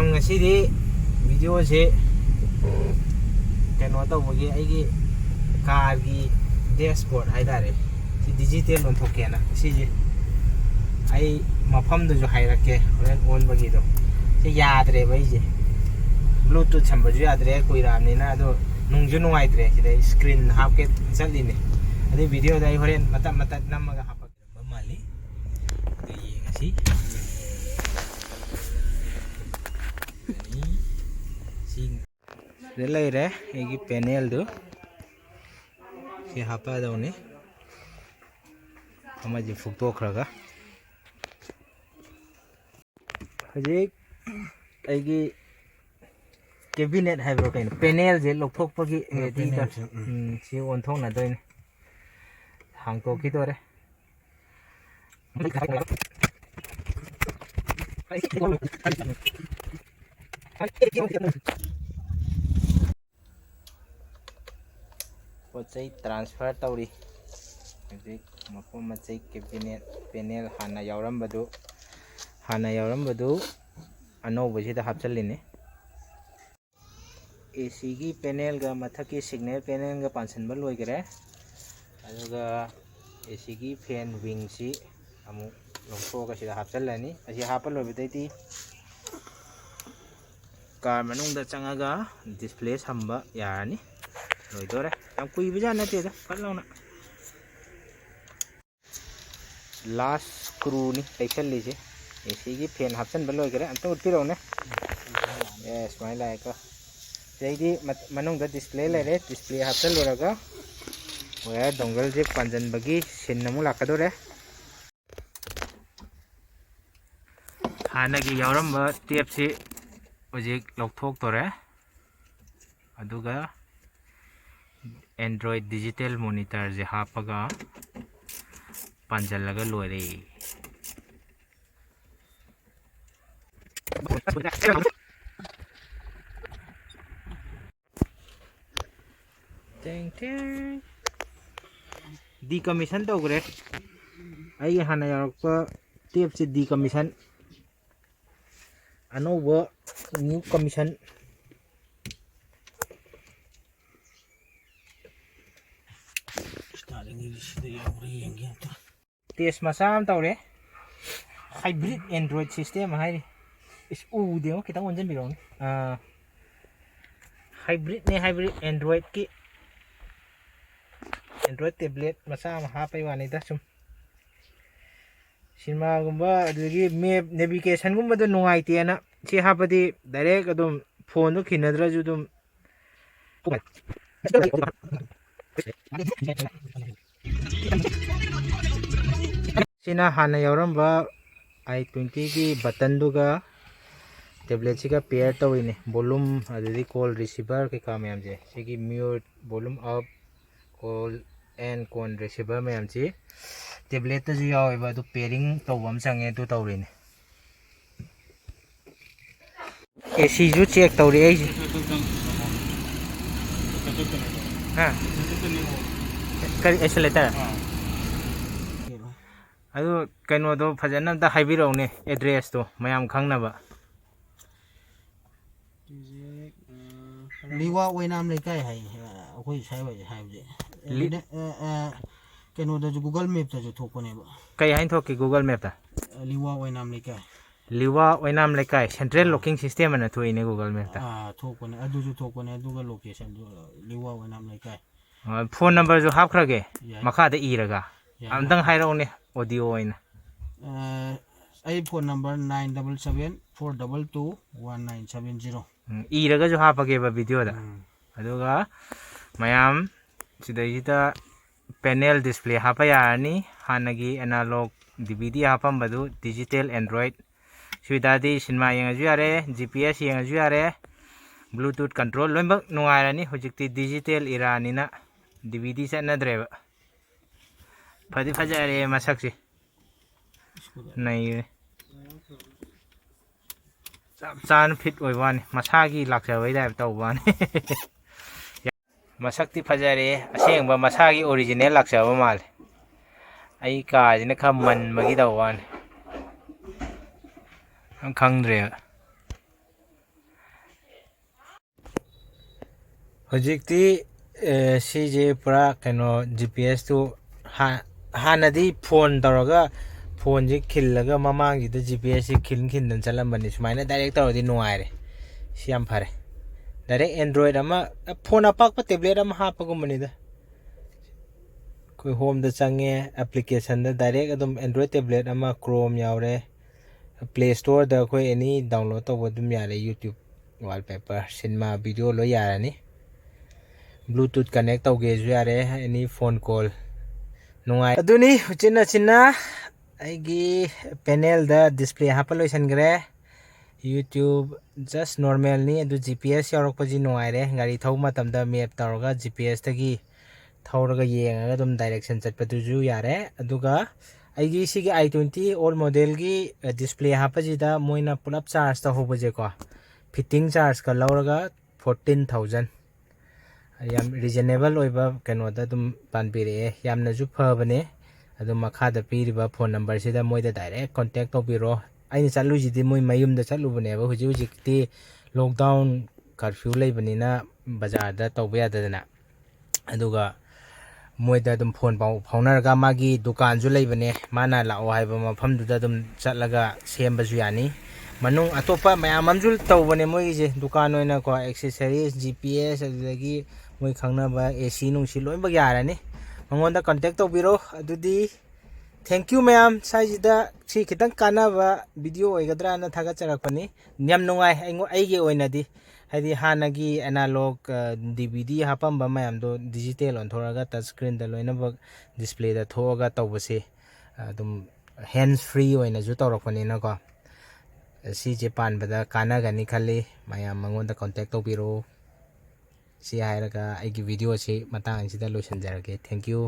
ꯃꯌꯥꯝ ꯉꯁꯤꯗꯤ ꯚꯤꯗꯤꯑꯣꯁꯦ ꯀꯩꯅꯣ ꯇꯧꯕꯒꯤ ꯑꯩꯒꯤ ꯀꯥꯔꯒꯤ ꯗꯦꯁꯕꯣꯔꯗ ꯍꯥꯏꯇꯥꯔꯦ ꯁꯤ ꯗꯤꯖꯤꯇꯦꯜ ꯑꯣꯟꯊꯣꯛꯀꯦꯅ ꯁꯤꯁꯦ ꯑꯩ ꯃꯐꯝꯗꯨꯁꯨ ꯍꯥꯏꯔꯛꯀꯦ ꯍꯣꯔꯦꯟ ꯑꯣꯟꯕꯒꯤꯗꯣ ꯁꯤ ꯌꯥꯗ꯭ꯔꯦꯕ ꯑꯩꯁꯦ ꯕ꯭ꯂꯨꯇꯨꯠ ꯁꯝꯕꯁꯨ ꯌꯥꯗ꯭ꯔꯦ ꯀꯨꯏꯔꯛꯑꯕꯅꯤꯅ ꯑꯗꯣ ꯅꯨꯡꯁꯨ ꯅꯨꯡꯉꯥꯏꯇ꯭ꯔꯦ ꯁꯤꯗ ꯁꯀ꯭ꯔꯤꯟ ꯍꯥꯞꯀꯦ ꯆꯠꯂꯤꯅꯦ ꯑꯗꯨꯏ ꯚꯤꯗꯤꯑꯣꯗ ꯑꯩ ꯍꯣꯔꯦꯟ ꯃꯇꯠ ꯃꯇꯠ ꯅꯝꯃꯒ ꯍꯥꯞꯄꯛꯀꯗꯕ ꯃꯥꯜꯂꯤ ꯑꯗꯨ ꯌꯦꯡꯉꯁꯤ ꯁꯤꯗ ꯂꯩꯔꯦ ꯑꯩꯒꯤ ꯄꯦꯅꯦꯜꯗꯨ ꯁꯤ ꯍꯥꯞꯄꯗꯧꯅꯤ ꯑꯃꯁꯤ ꯐꯨꯛꯇꯣꯛꯈ꯭ꯔꯒ ꯍꯧꯖꯤꯛ ꯑꯩꯒꯤ ꯀꯦꯕꯤꯅꯦꯠ ꯍꯥꯏꯕ꯭ꯔꯣ ꯀꯩꯅꯣ ꯄꯦꯅꯦꯜꯁꯦ ꯂꯧꯊꯣꯛꯄꯒꯤ ꯔꯦꯗꯤꯗ ꯁꯤ ꯑꯣꯟꯊꯣꯛꯅꯗꯣꯏꯅꯤ ꯍꯥꯡꯇꯣꯛꯈꯤꯗꯣꯔꯦ ꯄꯣꯠ ꯆꯩ ꯇ꯭ꯔꯥꯟꯁꯐꯔ ꯇꯧꯔꯤ ꯍꯧꯖꯤꯛ ꯃꯄꯣꯠ ꯃꯆꯩ ꯀꯦꯕꯤꯅꯦꯠ ꯄꯦꯅꯦꯜ ꯍꯥꯟꯅ ꯌꯥꯎꯔꯝꯕꯗꯨ ꯑꯅꯧꯕꯁꯤꯗ ꯍꯥꯞꯆꯤꯜꯂꯤꯅꯤ ꯑꯦꯁꯤꯒꯤ ꯄꯦꯅꯦꯜꯒ ꯃꯊꯛꯀꯤ ꯁꯤꯒꯅꯦꯜ ꯄꯦꯅꯦꯜꯒ ꯄꯥꯟꯁꯤꯟꯕ ꯂꯣꯏꯈꯔꯦ ꯑꯗꯨꯒ ꯑꯦꯁꯤꯒꯤ ꯐꯦꯟ ꯋꯤꯡꯁꯤ ꯑꯃꯨꯛ ꯂꯧꯊꯣꯛꯑꯒ ꯁꯤꯗ ꯍꯥꯞꯆꯤꯜꯂꯅꯤ ꯑꯁꯤ ꯍꯥꯞꯄ ꯂꯣꯏꯕꯗꯩꯗꯤ ꯀꯥꯔ ꯃꯅꯨꯡꯗ ꯆꯪꯉꯒ ꯗꯤꯁꯄ꯭ꯂꯦ ꯁꯝꯕ ꯌꯥꯔꯅꯤ ꯂꯣꯏꯗꯣꯔꯦ ꯌꯥꯝ ꯀꯨꯏꯕꯖꯥꯠ ꯅꯠꯇꯦꯗ ꯐꯠ ꯂꯥꯎꯅ ꯂꯥꯁ ꯁꯀ꯭ꯔꯨꯅꯤ ꯇꯩꯁꯜꯂꯤꯁꯦ ꯑꯦꯁꯤꯒꯤ ꯐꯦꯟ ꯍꯥꯞꯆꯤꯟꯕ ꯂꯣꯏꯈꯔꯦ ꯑꯝꯇ ꯎꯠꯄꯤꯔꯛꯎꯅꯦ ꯑꯦ ꯁꯨꯃꯥꯏꯅ ꯂꯥꯛꯑꯦꯀꯣ ꯁꯤꯗꯩꯗꯤ ꯃꯅꯨꯡꯗ ꯗꯤꯁꯄ꯭ꯂꯦ ꯂꯩꯔꯦ ꯗꯤꯁꯄ꯭ꯂꯦ ꯍꯥꯞꯆꯤꯜꯂꯨꯔꯒ ꯋꯥꯌꯔ ꯗꯣꯡꯒꯜꯁꯦ ꯄꯥꯟꯁꯤꯟꯕꯒꯤ ꯁꯤꯟ ꯑꯃꯨꯛ ꯂꯥꯛꯀꯗꯣꯔꯦ ꯍꯥꯟꯅꯒꯤ ꯌꯥꯎꯔꯝꯕ ꯇꯦꯞꯁꯤ ꯍꯧꯖꯤꯛ ꯂꯧꯊꯣꯛꯇꯣꯔꯦ ꯑꯗꯨꯒ ꯑꯦꯟꯗ꯭ꯔꯣꯏꯗ ꯗꯤꯖꯤꯇꯦꯜ ꯃꯣꯅꯤꯇꯔꯁꯦ ꯍꯥꯞꯄꯒ ꯄꯥꯟꯁꯤꯜꯂꯒ ꯂꯣꯏꯔꯦ ꯗꯤꯀꯃꯤꯁꯟ ꯇꯧꯈ꯭ꯔꯦ ꯑꯩꯒꯤ ꯍꯥꯟꯅ ꯌꯥꯎꯔꯛꯄ ꯇꯦꯞꯁꯤ ꯗꯤꯀꯃꯤꯁꯟ ꯑꯅꯧꯕ ꯅ꯭ꯌꯨ ꯀꯃꯤꯁꯟ ꯇꯦꯁ ꯃꯆꯥ ꯑꯃ ꯇꯧꯔꯦ ꯍꯥꯏꯕ꯭ꯔꯤꯠ ꯑꯦꯟꯗ꯭ꯔꯣꯏꯗ ꯁꯤꯁꯇꯦꯝ ꯍꯥꯏꯔꯤ ꯏꯁ ꯎꯗꯦꯉꯣ ꯈꯤꯇꯪ ꯑꯣꯟꯁꯤꯟꯕꯤꯔꯛꯎꯅꯦ ꯍꯥꯏꯕ꯭ꯔꯤꯠꯅꯦ ꯍꯥꯏꯕ꯭ꯔꯤꯠ ꯑꯦꯟꯗ꯭ꯔꯣꯏꯗ ꯇꯦꯕ꯭ꯂꯦꯠ ꯃꯆꯥ ꯑꯃ ꯍꯥꯞꯄꯩ ꯋꯥꯅꯤꯗ ꯁꯨꯝ ꯁꯤꯅꯦꯃꯥꯒꯨꯝꯕ ꯑꯗꯨꯗꯒꯤ ꯃꯦꯞ ꯅꯦꯚꯤꯒꯦꯁꯟꯒꯨꯝꯕꯗ ꯅꯨꯡꯉꯥꯏꯇꯦꯅ ꯁꯤ ꯍꯥꯞꯄꯗꯤ ꯗꯥꯏꯔꯦꯛ ꯑꯗꯨꯝ ꯐꯣꯟꯗꯣ ꯈꯤꯟꯅꯗ꯭ꯔꯁꯨ ꯑꯗꯨꯝ ꯁꯤꯅ ꯍꯥꯟꯅ ꯌꯥꯎꯔꯝꯕ i20ꯒꯤ ꯕꯇꯟꯗꯨꯒ ꯇꯦꯕ꯭ꯂꯦꯠꯁꯤꯒ ꯄꯦꯌꯔ ꯇꯧꯔꯤꯅꯤ ꯕꯣꯂꯨꯝ ꯑꯗꯨꯗꯒꯤ ꯀꯣꯜ ꯔꯤꯁꯤꯚꯔ ꯀꯩꯀꯥ ꯃꯌꯥꯝꯁꯦ ꯁꯤꯒꯤ ꯃ꯭ꯌꯨꯠ ꯕꯣꯂꯨꯝ ꯑꯞ ꯀꯣꯜ ꯑꯦꯟ ꯀꯣꯟ ꯔꯤꯁꯤꯚꯔ ꯃꯌꯥꯝꯁꯤ ꯇꯦꯕ꯭ꯂꯦꯠꯇꯁꯨ ꯌꯥꯎꯋꯦꯕ ꯑꯗꯨ ꯄꯦꯔꯤꯡ ꯇꯧꯕ ꯑꯃ ꯆꯪꯉꯦ ꯑꯗꯨ ꯇꯧꯔꯤꯅꯤ ꯑꯦꯁꯤꯁꯨ ꯆꯦꯛ ꯇꯧꯔꯤ ꯑꯩꯁꯦ ꯀꯔꯤ ꯑꯦꯛꯁꯦꯂꯦꯇꯔ ꯑꯗꯨ ꯀꯩꯅꯣꯗꯣ ꯐꯖꯅ ꯑꯝꯇ ꯍꯥꯏꯕꯤꯔꯛꯎꯅꯦ ꯑꯦꯗ꯭ꯔꯦꯁꯇꯣ ꯃꯌꯥꯝ ꯈꯪꯅꯕ ꯂꯤꯋꯥ ꯑꯣꯏꯅꯥꯝ ꯂꯩꯀꯥꯏ ꯍꯥꯏ ꯑꯩꯈꯣꯏ ꯁ꯭ꯋꯥꯏ ꯍꯥꯏꯕꯁꯦ ꯀꯩꯅꯣꯗꯁꯨ ꯒꯨꯒꯜ ꯃꯦꯞꯇꯁꯨ ꯊꯣꯛꯄꯅꯦꯕ ꯀꯩ ꯍꯥꯏꯅ ꯊꯣꯛꯀꯦ ꯒꯨꯒꯜ ꯃꯦꯞꯇ ꯂꯤꯋꯥ ꯑꯣꯏꯅꯥꯝ ꯂꯩꯀꯥꯏ ꯂꯤꯋꯥ ꯑꯣꯏꯅꯥꯝ ꯂꯩꯀꯥꯏ ꯁꯦꯟꯇ꯭ꯔꯦꯜ ꯂꯣꯛꯀꯤꯡ ꯁꯤꯁꯇꯦꯝ ꯑꯅ ꯊꯣꯛꯏꯅꯦ ꯒꯨꯒꯜ ꯃꯦꯞꯇ ꯊꯣꯛꯄꯅꯦ ꯑꯗꯨꯁꯨ ꯊꯣꯛꯄꯅꯦ ꯑꯗꯨꯒ ꯂꯣꯀꯦꯁꯟꯗꯨ ꯂꯤꯋꯥ ꯑꯣꯏꯅꯥꯝ ꯂꯩꯀꯥꯏ ꯐꯣꯟ ꯅꯝꯕꯔꯁꯨ ꯍꯥꯞꯈ꯭ꯔꯒꯦ ꯌꯥꯏ ꯃꯈꯥꯗ ꯏꯔꯒ ꯌꯥꯏ ꯑꯝꯇꯪ ꯍꯥꯏꯔꯛꯎꯅꯦ ꯑꯣꯗꯤꯑꯣ ꯑꯣꯏꯅ ꯑꯩ ꯐꯣꯟ ꯅꯝꯕꯔ 9774221970 ꯏꯔꯒꯁꯨ ꯍꯥꯞꯄꯒꯦꯕ ꯚꯤꯗꯤꯑꯣꯗ ꯑꯗꯨꯒ ꯃꯌꯥꯝ ꯁꯤꯗꯩꯁꯤꯗ ꯄꯦꯅꯦꯜ ꯗꯤꯁꯄ꯭ꯂꯦ ꯍꯥꯞꯄ ꯌꯥꯔꯅꯤ ꯍꯥꯟꯅꯒꯤ ꯑꯦꯅꯥꯂꯣꯛ DVD ꯍꯥꯞꯄꯝꯕꯗꯨ ꯗꯤꯖꯤꯇꯦꯜ ꯑꯦꯟꯗ꯭ꯔꯣꯏꯗ ꯁꯤꯗꯗꯤ ꯁꯤꯅꯦꯃꯥ ꯌꯦꯡꯉꯁꯨ ꯌꯥꯔꯦ GPS ꯌꯦꯡꯉꯁꯨ ꯌꯥꯔꯦ ꯕ꯭ꯂꯨꯇꯨꯠ ꯀꯟꯇ꯭ꯔꯣꯜ ꯂꯣꯏꯅꯃꯛ ꯅꯨꯡꯉꯥꯏꯔꯅꯤ ꯍꯧꯖꯤꯛꯇꯤ ꯗꯤꯖꯤꯇꯦꯜ ꯏꯔꯥꯅꯤꯅ DVD ꯆꯠꯅꯗ꯭ꯔꯦꯕ ꯐꯗꯤ ꯐꯖꯔꯦ ꯃꯁꯛꯁꯤ ꯅꯩꯔꯦ ꯆꯞ ꯆꯥꯅ ꯐꯤꯠ ꯑꯣꯏꯕ ꯋꯥꯅꯤ ꯃꯁꯥꯒꯤ ꯂꯥꯛꯆꯕꯩ ꯇꯥꯏꯞ ꯇꯧꯕ ꯋꯥꯅꯤ ꯃꯁꯛꯇꯤ ꯐꯖꯔꯦ ꯑꯁꯦꯡꯕ ꯃꯁꯥꯒꯤ ꯑꯣꯔꯤꯖꯤꯅꯦꯜ ꯂꯥꯛꯆꯕ ꯃꯥꯜꯂꯦ ꯑꯩ ꯀꯥꯁꯤꯅ ꯈꯔ ꯃꯟꯕꯒꯤ ꯇꯧꯕ ꯋꯥꯅꯤ ꯈꯪꯗ꯭ꯔꯦꯕ ꯍꯧꯖꯤꯛꯇꯤ ꯁꯤꯁꯦ ꯄꯨꯔꯥ ꯀꯩꯅꯣ GPS ꯇꯨ ꯍꯥꯟꯅꯗꯤ ꯐꯣꯟ ꯇꯧꯔꯒ ꯐꯣꯟꯁꯦ ꯈꯤꯜꯂꯒ ꯃꯃꯥꯡꯁꯤꯗ GPS ꯁꯤ ꯈꯤꯟꯗꯅ ꯆꯠꯂꯝꯕꯅꯤ ꯁꯨꯃꯥꯏꯅ ꯗꯥꯏꯔꯦꯛ ꯇꯧꯔꯗꯤ ꯅꯨꯡꯉꯥꯏꯔꯦ ꯁꯤ ꯌꯥꯝ ꯐꯔꯦ ꯗꯥꯏꯔꯦꯛ ꯑꯦꯟꯗ꯭ꯔꯣꯏꯗ ꯑꯃ ꯐꯣꯟ ꯑꯄꯥꯛꯄ ꯇꯦꯕ꯭ꯂꯦꯠ ꯑꯃ ꯍꯥꯞꯄꯒꯨꯝꯕꯅꯤꯗ ꯑꯩꯈꯣꯏ ꯍꯣꯝꯗ ꯆꯪꯉꯦ ꯑꯦꯄ꯭ꯂꯤꯀꯦꯁꯟꯗ ꯗꯥꯏꯔꯦꯛ ꯑꯗꯨꯝ ꯑꯦꯟꯗ꯭ꯔꯣꯏꯗ ꯇꯦꯕ꯭ꯂꯦꯠ ꯑꯃ ꯀ꯭ꯔꯣꯝ ꯌꯥꯎꯔꯦ ꯄ꯭ꯂꯦ ꯁ꯭ꯇꯣꯔꯗ ꯑꯩꯈꯣꯏ ꯑꯦꯅꯤ ꯗꯥꯎꯟꯂꯣꯗ ꯇꯧꯕ ꯑꯗꯨꯝ ꯌꯥꯔꯦ ꯌꯨꯇ꯭ꯌꯨꯕ ꯋꯥꯜꯄꯦꯄꯔ ꯁꯤꯅꯦꯃꯥ ꯚꯤꯗꯤꯑꯣ ꯂꯣꯏ ꯌꯥꯔꯅꯤ ꯕ꯭ꯂꯨꯇꯨꯠ ꯀꯅꯦꯛ ꯇꯧꯒꯦꯁꯨ ꯌꯥꯔꯦ ꯑꯦꯅꯤ ꯐꯣꯟ ꯀꯣꯜ ꯅꯨꯡꯉꯥꯏ ꯑꯗꯨꯅꯤ ꯎꯆꯤꯟꯅꯆꯤꯟꯅ ꯑꯩꯒꯤ ꯄꯦꯅꯦꯜꯗ ꯗꯤꯁꯄ꯭ꯂꯦ ꯍꯥꯞꯄ ꯂꯣꯏꯁꯤꯟꯈ꯭ꯔꯦ ꯌꯨꯇ꯭ꯌꯨꯕ ꯖꯁ ꯅꯣꯔꯃꯦꯜꯅꯤ ꯑꯗꯨ GPS ꯌꯥꯎꯔꯛꯄꯁꯤ ꯅꯨꯡꯉꯥꯏꯔꯦ ꯒꯥꯔꯤ ꯊꯧꯕ ꯃꯇꯝꯗ ꯃꯦꯞ ꯇꯧꯔꯒ GPSꯇꯒꯤ ꯊꯧꯔꯒ ꯌꯦꯡꯉꯒ ꯑꯗꯨꯝ ꯗꯥꯏꯔꯦꯛꯁꯟ ꯆꯠꯄꯗꯨꯁꯨ ꯌꯥꯔꯦ ꯑꯗꯨꯒ ꯑꯩꯒꯤ ꯁꯤꯒꯤ i20 ꯑꯣꯜ ꯃꯣꯗꯦꯜꯒꯤ ꯗꯤꯁꯄ꯭ꯂꯦ ꯍꯥꯞꯄꯁꯤꯗ ꯃꯣꯏꯅ ꯄꯨꯂꯞ ꯆꯥꯔꯖ ꯇꯧꯍꯧꯕꯁꯦꯀꯣ ꯐꯤꯠꯇꯤꯡ ꯆꯥꯔꯖꯀ ꯂꯧꯔꯒ 14,000 ꯌꯥꯝ ꯔꯤꯖꯅꯦꯕꯜ ꯑꯣꯏꯕ ꯀꯩꯅꯣꯗ ꯑꯗꯨꯝ ꯄꯥꯟꯕꯤꯔꯛꯑꯦ ꯌꯥꯝꯅꯁꯨ ꯐꯕꯅꯦ ꯑꯗꯨꯝ ꯃꯈꯥꯗ ꯄꯤꯔꯤꯕ ꯐꯣꯟ ꯅꯝꯕꯔꯁꯤꯗ ꯃꯣꯏꯗ ꯗꯥꯏꯔꯦꯛ ꯀꯣꯟꯇꯦꯛ ꯇꯧꯕꯤꯔꯣ ꯑꯩꯅ ꯆꯠꯂꯨꯏꯁꯤꯗꯤ ꯃꯣꯏ ꯃꯌꯨꯝꯗ ꯆꯠꯂꯨꯕꯅꯦꯕ ꯍꯧꯖꯤꯛꯇꯤ ꯂꯣꯛꯗꯥꯎꯟ ꯀꯔꯐ꯭ꯌꯨ ꯂꯩꯕꯅꯤꯅ ꯕꯖꯥꯔꯗ ꯇꯧꯕ ꯌꯥꯗꯗꯅ ꯑꯗꯨꯒ ꯃꯣꯏꯗ ꯑꯗꯨꯝ ꯐꯣꯟ ꯄꯥꯎ ꯐꯥꯎꯅꯔꯒ ꯃꯥꯒꯤ ꯗꯨꯀꯥꯟꯁꯨ ꯂꯩꯕꯅꯦ ꯃꯥꯅ ꯂꯥꯛꯑꯣ ꯍꯥꯏꯕ ꯃꯐꯝꯗꯨꯗ ꯑꯗꯨꯝ ꯆꯠꯂꯒ ꯁꯦꯝꯕꯁꯨ ꯌꯥꯅꯤ ꯃꯅꯨꯡ ꯑꯇꯣꯞꯄ ꯃꯌꯥꯝ ꯑꯃꯁꯨ ꯇꯧꯕꯅꯦ ꯃꯣꯏꯒꯤꯁꯦ ꯗꯨꯀꯥꯟ ꯑꯣꯏꯅꯀꯣ ꯑꯦꯛꯁꯦꯁꯔꯤꯁ GPS ꯑꯗꯨꯗꯒꯤ ꯃꯣꯏ ꯈꯪꯅꯕ AC ꯅꯨꯡꯁꯤ ꯂꯣꯏꯅꯃꯛ ꯌꯥꯔꯅꯤ ꯃꯉꯣꯟꯗ ꯀꯟꯇꯦꯛ ꯇꯧꯕꯤꯔꯣ ꯑꯗꯨꯗꯤ ꯊꯦꯡꯛ ꯌꯨ ꯃꯌꯥꯝ ꯁ꯭ꯋꯥꯏꯁꯤꯗ ꯁꯤ ꯈꯤꯇꯪ ꯀꯥꯟꯅꯕ ꯚꯤꯗꯤꯑꯣ ꯑꯣꯏꯒꯗ꯭ꯔꯥꯅ ꯊꯥꯒꯠꯆꯔꯛꯄꯅꯤ ꯌꯥꯝ ꯅꯨꯡꯉꯥꯏ ꯑꯩꯒꯤ ꯑꯣꯏꯅꯗꯤ ꯍꯥꯏꯗꯤ ꯍꯥꯟꯅꯒꯤ ꯑꯦꯅꯥꯂꯣꯛ DVD ꯍꯥꯞꯄꯝꯕ ꯃꯌꯥꯝꯗꯣ ꯗꯤꯖꯤꯇꯦꯜ ꯑꯣꯟꯊꯣꯔꯛꯑꯒ ꯇꯆ ꯁꯀ꯭ꯔꯤꯟꯗ ꯂꯣꯏꯅꯃꯛ ꯗꯤꯁꯄ꯭ꯂꯦꯗ ꯊꯣꯛꯑꯒ ꯇꯧꯕꯁꯦ ꯑꯗꯨꯝ ꯍꯦꯟꯁ ꯐ꯭ꯔꯤ ꯑꯣꯏꯅꯁꯨ ꯇꯧꯔꯛꯄꯅꯤꯅꯀꯣ ꯁꯤꯁꯦ ꯄꯥꯟꯕꯗ ꯀꯥꯟꯅꯒꯅꯤ ꯈꯜꯂꯤ ꯃꯌꯥꯝ ꯃꯉꯣꯟꯗ ꯀꯣꯟꯇꯦꯛ ꯇꯧꯕꯤꯔꯣ ꯁꯤ ꯍꯥꯏꯔꯒ ꯑꯩꯒꯤ ꯚꯤꯗꯤꯑꯣꯁꯤ ꯃꯇꯥꯡ ꯑꯁꯤꯗ ꯂꯣꯏꯁꯤꯟꯖꯔꯒꯦ ꯊꯦꯡꯛ ꯌꯨ